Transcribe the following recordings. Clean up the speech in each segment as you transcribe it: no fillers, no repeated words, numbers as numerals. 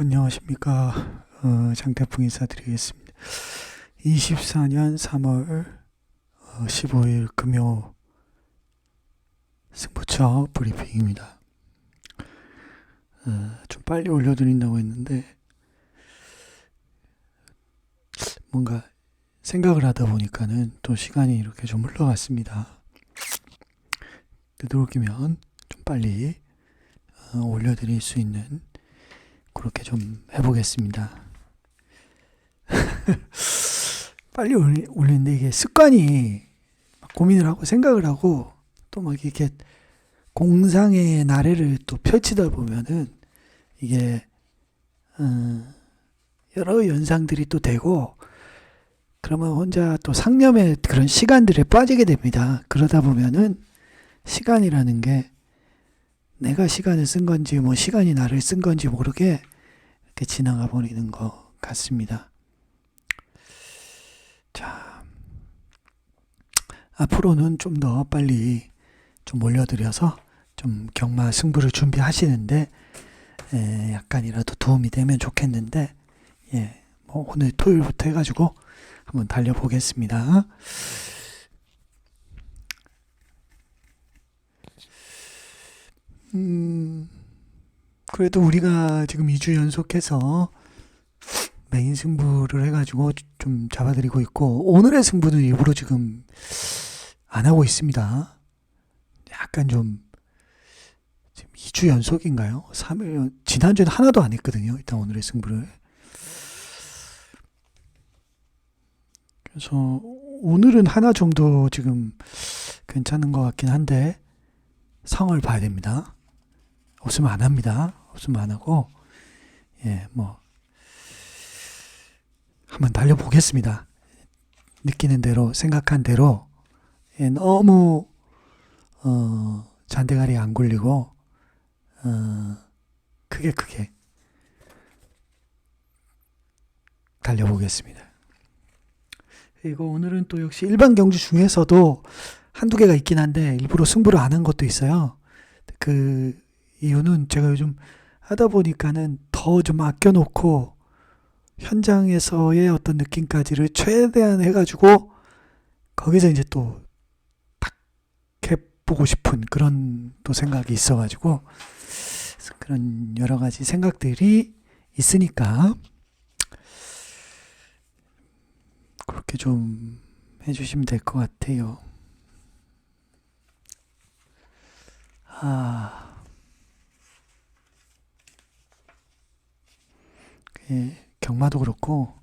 안녕하십니까. 장태풍 인사드리겠습니다. 24년 3월 15일 금요 승부처 브리핑입니다. 좀 빨리 올려드린다고 했는데 뭔가 생각을 하다 보니까는 또 시간이 이렇게 좀 흘러갔습니다. 되도록이면 좀 빨리 올려드릴 수 있는 그렇게 좀 해보겠습니다. 빨리 올리는데 이게 습관이 고민을 하고 생각을 하고 또 막 이렇게 공상의 나래를 또 펼치다 보면은 이게 여러 연상들이 또 되고 그러면 혼자 또 상념의 그런 시간들에 빠지게 됩니다. 그러다 보면은 시간이라는 게 내가 시간을 쓴 건지 뭐 시간이 나를 쓴 건지 모르게 이렇게 지나가 버리는 것 같습니다. 자, 앞으로는 좀 더 빨리 좀 올려드려서 좀 경마 승부를 준비하시는데 약간이라도 도움이 되면 좋겠는데 뭐 오늘 토요일부터 해가지고 한번 달려보겠습니다. 그래도 우리가 지금 2주 연속해서 메인 승부를 해가지고 좀 잡아드리고 있고 오늘의 승부는 일부러 지금 안 하고 있습니다. 약간 좀 지금 2주 연속인가요? 3일 지난주에는 하나도 안 했거든요. 일단 오늘의 승부를. 그래서 오늘은 하나 정도 지금 괜찮은 것 같긴 한데 상황을 봐야 됩니다. 없으면 안 합니다. 없으면 안 하고 뭐 한번 달려보겠습니다. 느끼는 대로 생각한 대로 너무 잔대가리 안 굴리고 크게 달려보겠습니다. 그리고 오늘은 또 역시 일반 경주 중에서도 한두 개가 있긴 한데 일부러 승부를 안 한 것도 있어요. 그 이유는 제가 요즘 하다 보니까는 더 좀 아껴놓고 현장에서의 어떤 느낌까지를 최대한 해가지고 거기서 이제 또 딱 해보고 싶은 그런 또 생각이 있어가지고 그런 여러 가지 생각들이 있으니까 그렇게 좀 해주시면 될 것 같아요. 경마도 그렇고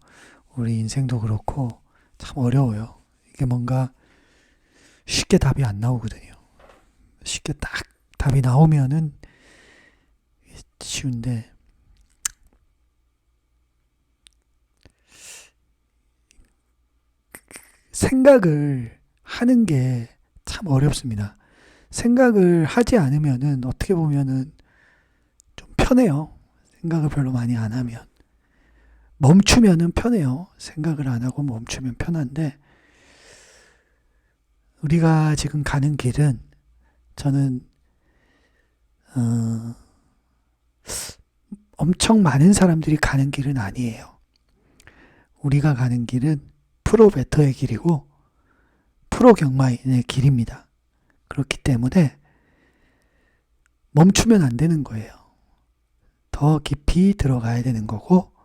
우리 인생도 그렇고 참 어려워요. 이게 뭔가 쉽게 답이 안 나오거든요. 쉽게 딱 답이 나오면은 쉬운데 생각을 하는 게 참 어렵습니다. 생각을 하지 않으면은 어떻게 보면은 좀 편해요. 생각을 별로 많이 안 하면. 멈추면은 편해요. 생각을 안 하고 멈추면 편한데 우리가 지금 가는 길은 저는 엄청 많은 사람들이 가는 길은 아니에요. 우리가 가는 길은 프로 베터의 길이고 프로 경마인의 길입니다. 그렇기 때문에 멈추면 안 되는 거예요. 더 깊이 들어가야 되는 거고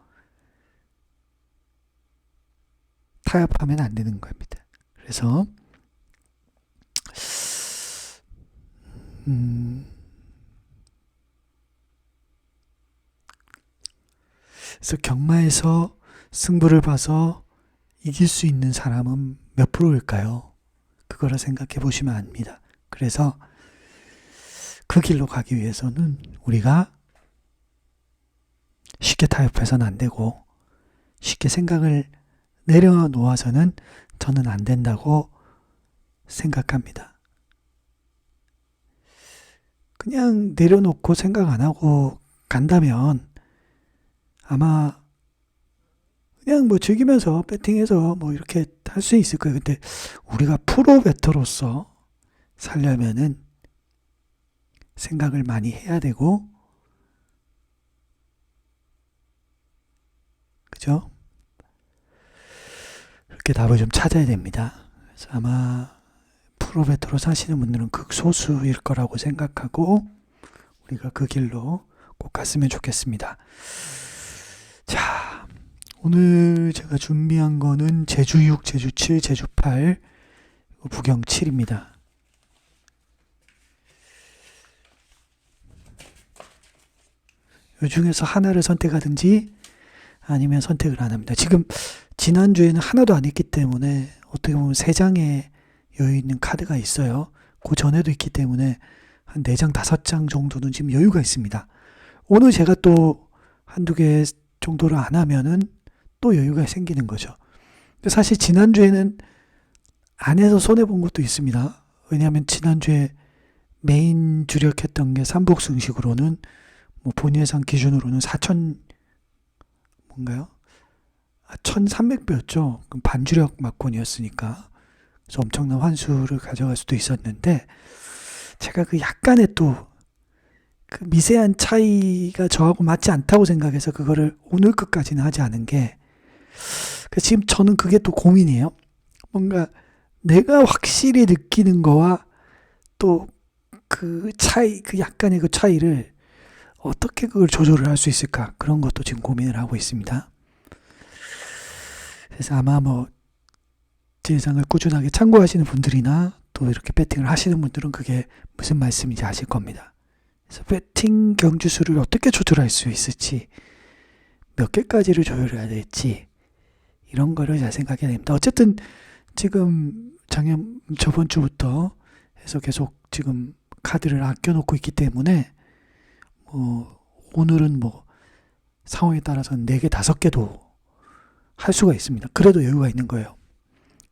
타협하면 안 되는 겁니다. 그래서 그래서 경마에서 승부를 봐서 이길 수 있는 사람은 몇 프로일까요? 그거를 생각해 보시면 압니다. 그래서 그 길로 가기 위해서는 우리가 쉽게 타협해서는 안 되고 쉽게 생각을 내려놓아서는 저는 안 된다고 생각합니다. 그냥 내려놓고 생각 안 하고 간다면 아마 그냥 뭐 즐기면서 배팅해서 뭐 이렇게 할 수 있을 거예요. 근데 우리가 프로 배터로서 살려면은 생각을 많이 해야 되고 그죠? 이렇게 답을 좀 찾아야 됩니다. 그래서 아마 프로베터로 사시는 분들은 극소수일 거라고 생각하고 우리가 그 길로 꼭 갔으면 좋겠습니다. 자, 오늘 제가 준비한 거는 제주 6, 제주 7, 제주 8, 부경 7입니다. 이 중에서 하나를 선택하든지 아니면 선택을 안 합니다. 지금 지난주에는 하나도 안 했기 때문에 어떻게 보면 3장의 여유 있는 카드가 있어요. 그 전에도 있기 때문에 한 4장, 5장 정도는 지금 여유가 있습니다. 오늘 제가 또 한두 개 정도를 안 하면은 또 여유가 생기는 거죠. 사실 지난주에는 안 해서 손해본 것도 있습니다. 왜냐하면 지난주에 메인 주력했던 게 삼복승식으로는 뭐 본예상 기준으로는 4천 뭔가요? 1,300배였죠. 그럼 반주력 막권이었으니까. 그래서 엄청난 환수를 가져갈 수도 있었는데 제가 그 약간의 또 그 미세한 차이가 저하고 맞지 않다고 생각해서 그거를 오늘 끝까지는 하지 않은 게 지금 저는 그게 또 고민이에요. 뭔가 내가 확실히 느끼는 거와 또 그 차이, 그 약간의 그 차이를 어떻게 그걸 조절을 할 수 있을까? 그런 것도 지금 고민을 하고 있습니다. 그래서 아마 뭐 제 예상을 꾸준하게 참고하시는 분들이나 또 이렇게 배팅을 하시는 분들은 그게 무슨 말씀인지 아실 겁니다. 그래서 배팅 경주수를 어떻게 조절할 수 있을지, 몇 개까지를 조절해야 될지 이런 거를 잘 생각해야 됩니다. 어쨌든 지금 저번 주부터 해서 계속 지금 카드를 아껴놓고 있기 때문에 오늘은 뭐 상황에 따라서는 4개, 5개도 할 수가 있습니다. 그래도 여유가 있는 거예요.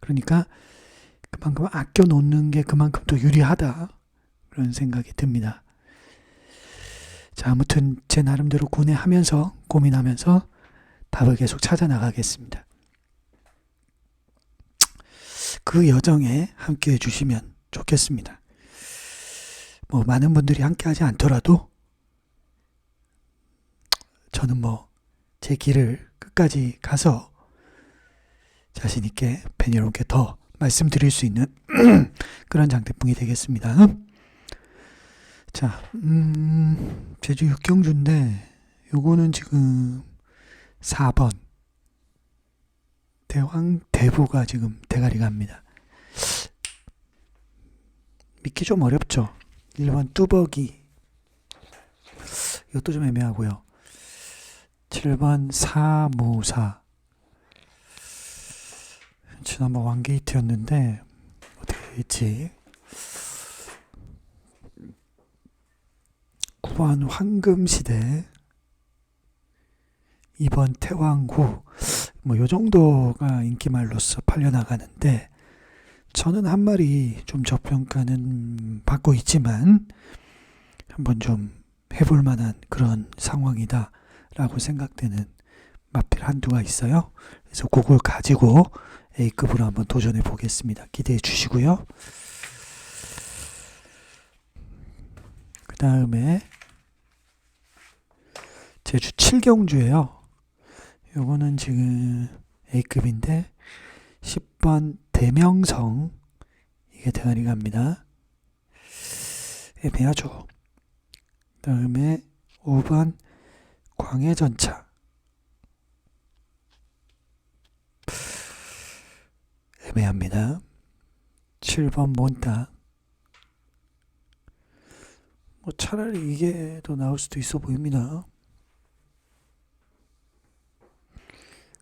그러니까 그만큼 아껴놓는 게 그만큼 더 유리하다 그런 생각이 듭니다. 자, 아무튼 제 나름대로 고민하면서 답을 계속 찾아 나가겠습니다. 그 여정에 함께 해주시면 좋겠습니다. 뭐 많은 분들이 함께 하지 않더라도 저는 뭐 제 길을 끝까지 가서 자신 있게 팬 여러분께 더 말씀드릴 수 있는 그런 장대풍이 되겠습니다. 자, 제주 육경주인데 요거는 지금 4번 대왕 대보가 지금 대가리 갑니다. 믿기 좀 어렵죠. 1번 뚜벅이 이것도 좀 애매하고요. 7번 사무사 지난번 왕게이트였는데 어떻게 있지? 9번 황금시대 2번 태왕후 뭐 요정도가 인기말로서 팔려나가는데 저는 한 마리 좀 저평가는 받고 있지만 한번 좀 해볼 만한 그런 상황이다 라고 생각되는 마필 한두가 있어요. 그래서 그걸 가지고 A급으로 한번 도전해 보겠습니다. 기대해 주시고요. 그 다음에 제주 7경주예요. 요거는 지금 A급인데 10번 대명성 이게 대가리 갑니다. 애매하죠. 그 다음에 5번 광해전차 애매합니다. 7번 몬딱 뭐 차라리 이게 더 나올 수도 있어 보입니다.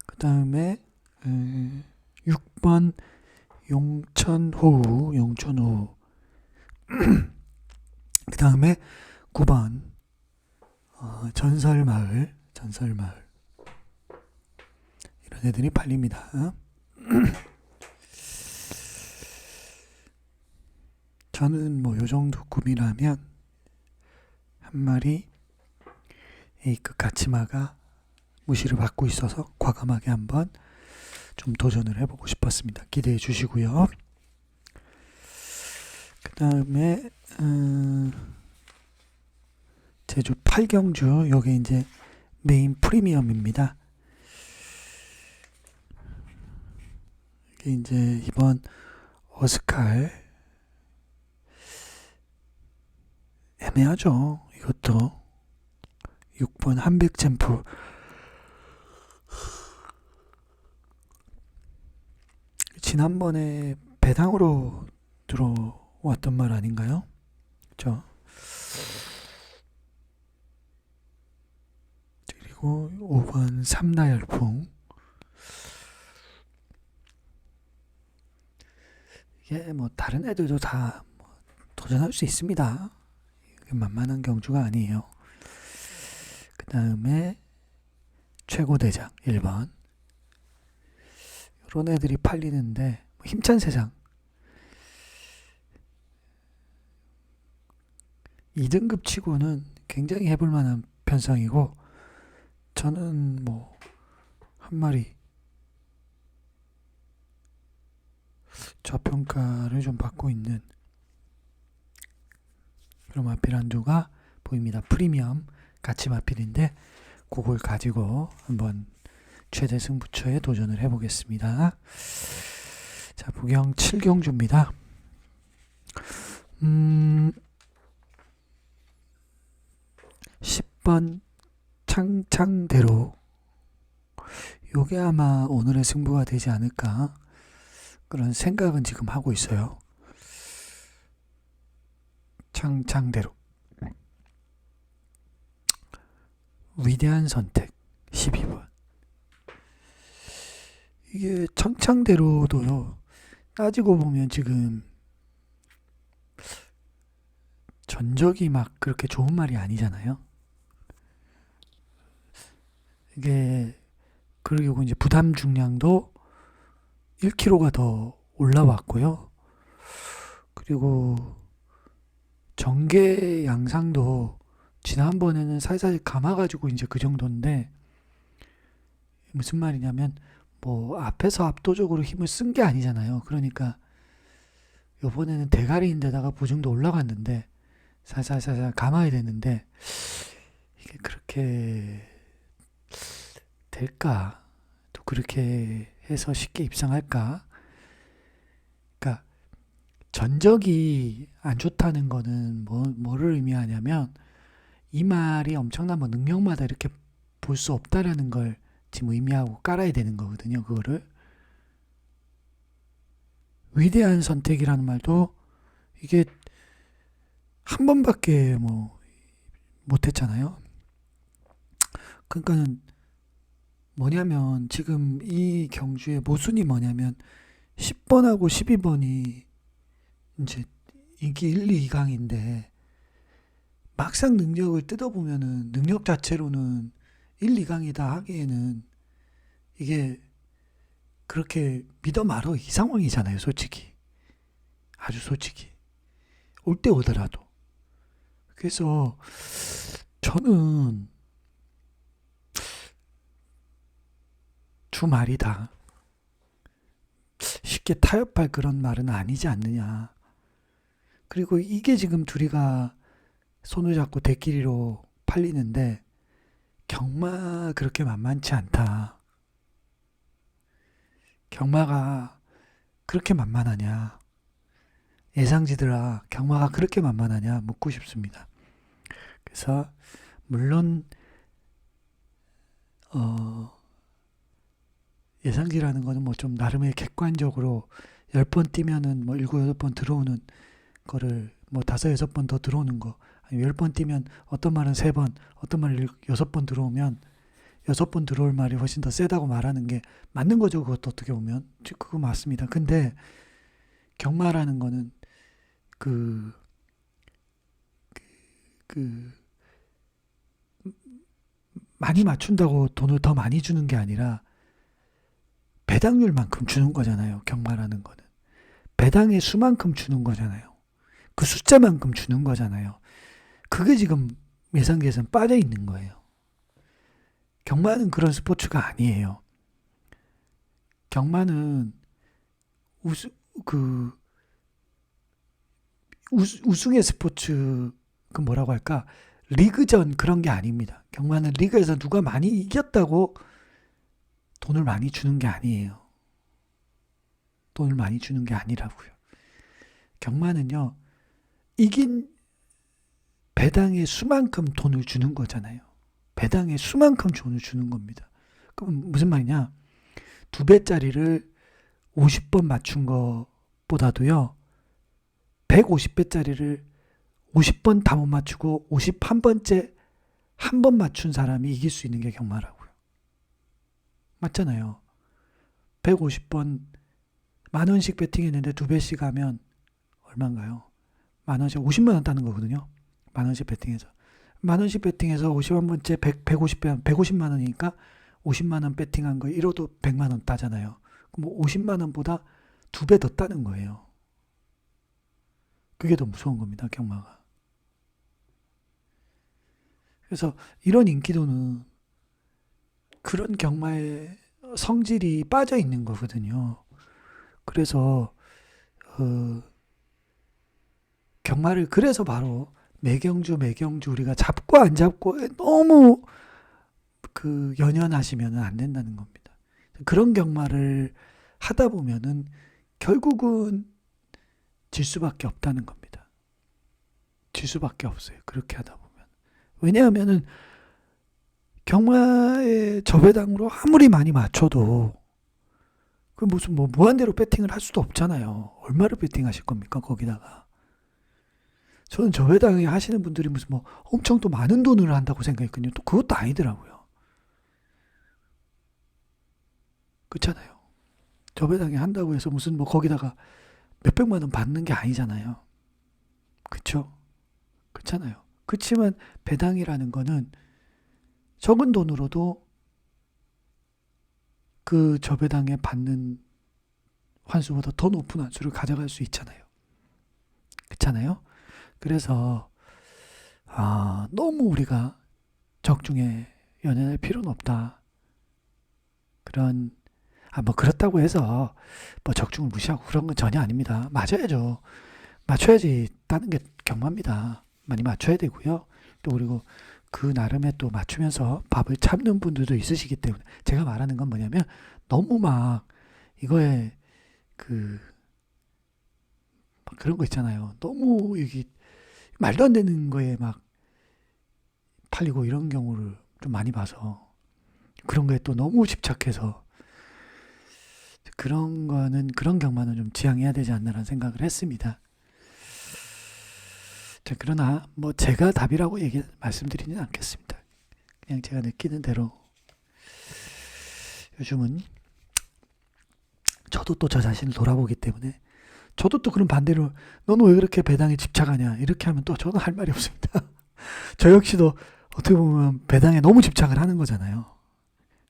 그 다음에 6번 용천호 그 다음에 9번 전설마을 이런 애들이 팔립니다. 저는 뭐 요정도 꿈이라면 한 마리 A급 가치마가 무시를 받고 있어서 과감하게 한번 좀 도전을 해보고 싶었습니다. 기대해 주시고요. 그 다음에 제주 8경주 요게 이제 메인 프리미엄입니다. 이게 이제 이번 오스칼 애매하죠. 이것도 6번 한백챔프. 지난번에 배당으로 들어왔던 말 아닌가요? 그죠? 그리고 5번 삼라열풍. 이게 뭐 다른 애들도 다 도전할 수 있습니다. 이게 만만한 경주가 아니에요. 그 다음에 최고대장 1번. 이런 애들이 팔리는데 힘찬 세상 2등급 치고는 굉장히 해볼 만한 편성이고, 저는 뭐 한 마리 저평가를 좀 받고 있는 그런 마필한두가 보입니다. 프리미엄 가치 마필인데 그걸 가지고 한번 최대 승부처에 도전을 해보겠습니다. 자, 부경 7경주입니다. 10번 창창대로. 요게 아마 오늘의 승부가 되지 않을까 그런 생각은 지금 하고 있어요. 창창대로. 위대한 선택 12번. 이게 창창대로도요, 따지고 보면 지금 전적이 막 그렇게 좋은 말이 아니잖아요. 이게 그리고 이제 부담 중량도 1kg가 더 올라왔고요. 그리고 정계 양상도 지난번에는 살살 감아가지고 이제 그 정도인데, 무슨 말이냐면 뭐 앞에서 압도적으로 힘을 쓴 게 아니잖아요. 그러니까 요번에는 대가리인데다가 보증도 올라갔는데 살살 감아야 되는데, 이게 그렇게 될까? 또 그렇게 해서 쉽게 입상할까? 그러니까 전적이 안 좋다는 거는 뭐를 의미하냐면, 이 말이 엄청난 뭐 능력마다 이렇게 볼 수 없다라는 걸 지금 의미하고 깔아야 되는 거거든요. 그거를. 위대한 선택이라는 말도 이게 한 번밖에 뭐 못했잖아요. 그러니까는 뭐냐면 지금 이 경주의 모순이 뭐냐면 10번하고 12번이 이제 인기 1, 2강인데 막상 능력을 뜯어보면은 능력 자체로는 1, 2강이다 하기에는 이게 그렇게 믿어 말어 이 상황이잖아요. 솔직히. 아주 솔직히. 올 때 오더라도. 그래서 저는 두 말이 다 쉽게 타협할 그런 말은 아니지 않느냐. 그리고 이게 지금 둘이가 손을 잡고 대끼리로 팔리는데 경마 그렇게 만만치 않다. 경마가 그렇게 만만하냐. 예상지들아, 경마가 그렇게 만만하냐 묻고 싶습니다. 그래서 물론 예상지라는 거는 뭐 좀 나름의 객관적으로 10번 뛰면은 뭐 7, 8번 들어오는 거를 뭐 5, 6번 더 들어오는 거, 아니 10번 뛰면 어떤 말은 3번, 어떤 말은 6번 들어오면 6번 들어올 말이 훨씬 더 세다고 말하는 게 맞는 거죠. 그것도 어떻게 보면 그거 맞습니다. 근데 경마라는 거는 그 많이 맞춘다고 돈을 더 많이 주는 게 아니라 배당률만큼 주는 거잖아요. 경마라는 거는 배당의 수만큼 주는 거잖아요. 그 숫자만큼 주는 거잖아요. 그게 지금 예상계에서는 빠져 있는 거예요. 경마는 그런 스포츠가 아니에요. 경마는 우승의 스포츠, 그 뭐라고 할까? 리그전 그런 게 아닙니다. 경마는 리그에서 누가 많이 이겼다고 돈을 많이 주는 게 아니에요. 돈을 많이 주는 게 아니라고요. 경마는요, 이긴 배당의 수만큼 돈을 주는 거잖아요. 배당의 수만큼 돈을 주는 겁니다. 그럼 무슨 말이냐? 2배짜리를 50번 맞춘 것보다도요, 150배짜리를 50번 다 못 맞추고 51번째 한 번 맞춘 사람이 이길 수 있는 게 경마라고요. 맞잖아요. 150번 만 원씩 배팅했는데 2배씩 하면 얼마인가요? 만 원씩 50만 원 따는 거거든요. 만 원씩 배팅해서. 만 원씩 배팅해서 51번째 150배, 150만 원이니까 50만 원 배팅한 거 1호도 100만 원 따잖아요. 그럼 50만 원보다 2배 더 따는 거예요. 그게 더 무서운 겁니다, 경마가. 그래서 이런 인기도는 그런 경마의 성질이 빠져 있는 거거든요. 그래서 경마를 그래서 바로 매경주 우리가 잡고 안 잡고 너무 연연하시면 안 된다는 겁니다. 그런 경마를 하다 보면은 결국은 질 수밖에 없다는 겁니다. 질 수밖에 없어요. 그렇게 하다 보면. 왜냐하면은 경마의 저배당으로 아무리 많이 맞춰도 그 무슨 무한대로 배팅을 할 수도 없잖아요. 얼마를 배팅하실 겁니까 거기다가. 저는 저배당에 하시는 분들이 무슨 엄청 또 많은 돈을 한다고 생각했거든요. 또 그것도 아니더라고요. 그렇잖아요. 저배당에 한다고 해서 무슨 거기다가 몇백만 원 받는 게 아니잖아요. 그쵸? 그렇잖아요. 그렇지만 배당이라는 거는 적은 돈으로도 그 저배당에 받는 환수보다 더 높은 환수를 가져갈 수 있잖아요. 그렇잖아요. 그래서 너무 우리가 적중에 연연할 필요는 없다. 그런 그렇다고 해서 적중을 무시하고 그런 건 전혀 아닙니다. 맞아야죠. 맞춰야지 따는 게 경마입니다. 많이 맞춰야 되고요. 또 그리고 그 나름에 또 맞추면서 밥을 참는 분들도 있으시기 때문에 제가 말하는 건 뭐냐면 너무 이거에 그런 거 있잖아요. 너무 이게 말도 안 되는 거에 팔리고 이런 경우를 좀 많이 봐서 그런 거에 또 너무 집착해서 그런 경마는 좀 지양해야 되지 않나라는 생각을 했습니다. 자, 그러나 제가 답이라고 말씀드리지는 않겠습니다. 그냥 제가 느끼는 대로 요즘은 저도 또 저 자신을 돌아보기 때문에 저도 또 그런 반대로 너는 왜 그렇게 배당에 집착하냐 이렇게 하면 또 저는 할 말이 없습니다. 저 역시도 어떻게 보면 배당에 너무 집착을 하는 거잖아요.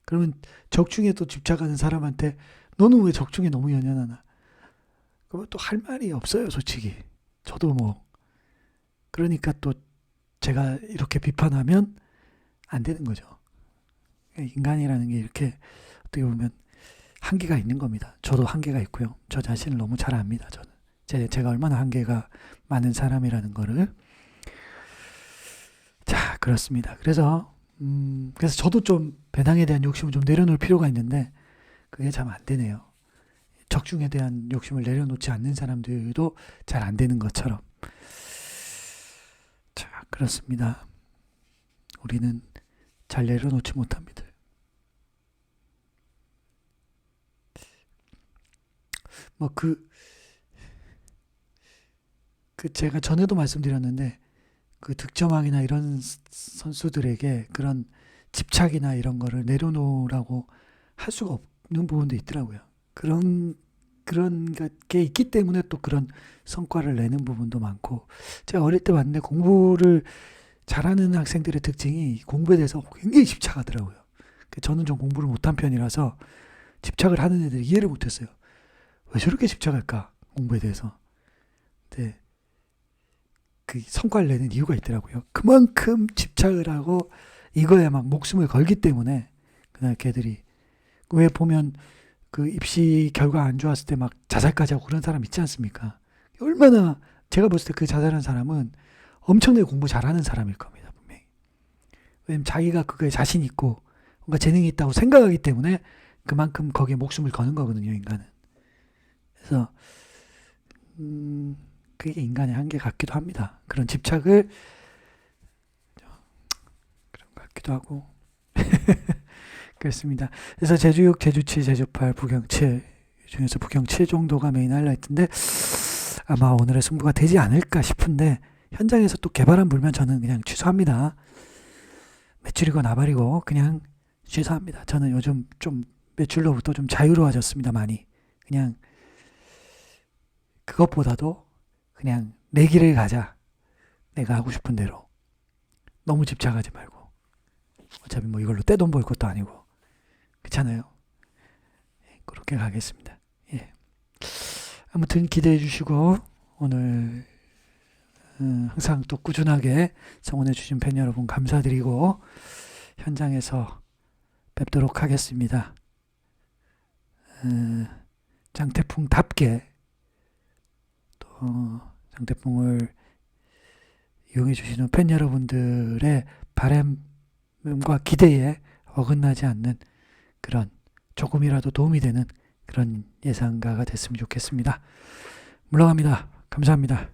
그러면 적중에 또 집착하는 사람한테 너는 왜 적중에 너무 연연하나? 그러면 또 할 말이 없어요, 솔직히. 저도 그러니까 또 제가 이렇게 비판하면 안 되는 거죠. 인간이라는 게 이렇게 어떻게 보면 한계가 있는 겁니다. 저도 한계가 있고요. 저 자신을 너무 잘 압니다. 저는 제가 얼마나 한계가 많은 사람이라는 거를. 자, 그렇습니다. 그래서 저도 좀 배당에 대한 욕심을 좀 내려놓을 필요가 있는데 그게 참 안 되네요. 적중에 대한 욕심을 내려놓지 않는 사람들도 잘 안 되는 것처럼. 자, 그렇습니다. 우리는 잘 내려놓지 못합니다. 제가 전에도 말씀드렸는데 득점왕이나 이런 선수들에게 그런 집착이나 이런 거를 내려놓으라고 할 수가 없는 부분도 있더라고요. 그런 게 있기 때문에 또 그런 성과를 내는 부분도 많고, 제가 어릴 때 봤는데 공부를 잘하는 학생들의 특징이 공부에 대해서 굉장히 집착하더라고요. 저는 좀 공부를 못한 편이라서 집착을 하는 애들 이해를 못했어요. 왜 저렇게 집착할까? 공부에 대해서. 근데 그 성과를 내는 이유가 있더라고요. 그만큼 집착을 하고 이거에 목숨을 걸기 때문에 그날 걔들이 왜 보면 입시 결과 안 좋았을 때 자살까지 하고 그런 사람 있지 않습니까? 얼마나 제가 봤을 때 그 자살한 사람은 엄청나게 공부 잘하는 사람일 겁니다, 분명히. 왜냐면 자기가 그거에 자신 있고 뭔가 재능이 있다고 생각하기 때문에 그만큼 거기에 목숨을 거는 거거든요, 인간은. 그래서 그게 인간의 한계 같기도 합니다. 그런 집착을 그런 것 같기도 하고 그렇습니다. 그래서 제주 6, 제주 7, 제주 8, 부경 7 중에서 부경 7 정도가 메인 하이라이트인데 아마 오늘의 승부가 되지 않을까 싶은데 현장에서 또 개발한 물면 저는 그냥 취소합니다. 매출이고 나발이고 그냥 취소합니다. 저는 요즘 좀 매출로부터 좀 자유로워졌습니다. 많이. 그냥 그것보다도 그냥 내 길을 가자. 내가 하고 싶은 대로. 너무 집착하지 말고. 어차피 뭐 이걸로 떼돈 벌 것도 아니고. 그렇잖아요. 그렇게 가겠습니다. 예. 아무튼 기대해 주시고 오늘 항상 또 꾸준하게 성원해 주신 팬 여러분 감사드리고 현장에서 뵙도록 하겠습니다. 장태풍답게 또 장태풍을 이용해 주시는 팬 여러분들의 바람과 기대에 어긋나지 않는 그런 조금이라도 도움이 되는 그런 예상가가 됐으면 좋겠습니다. 물러갑니다. 감사합니다.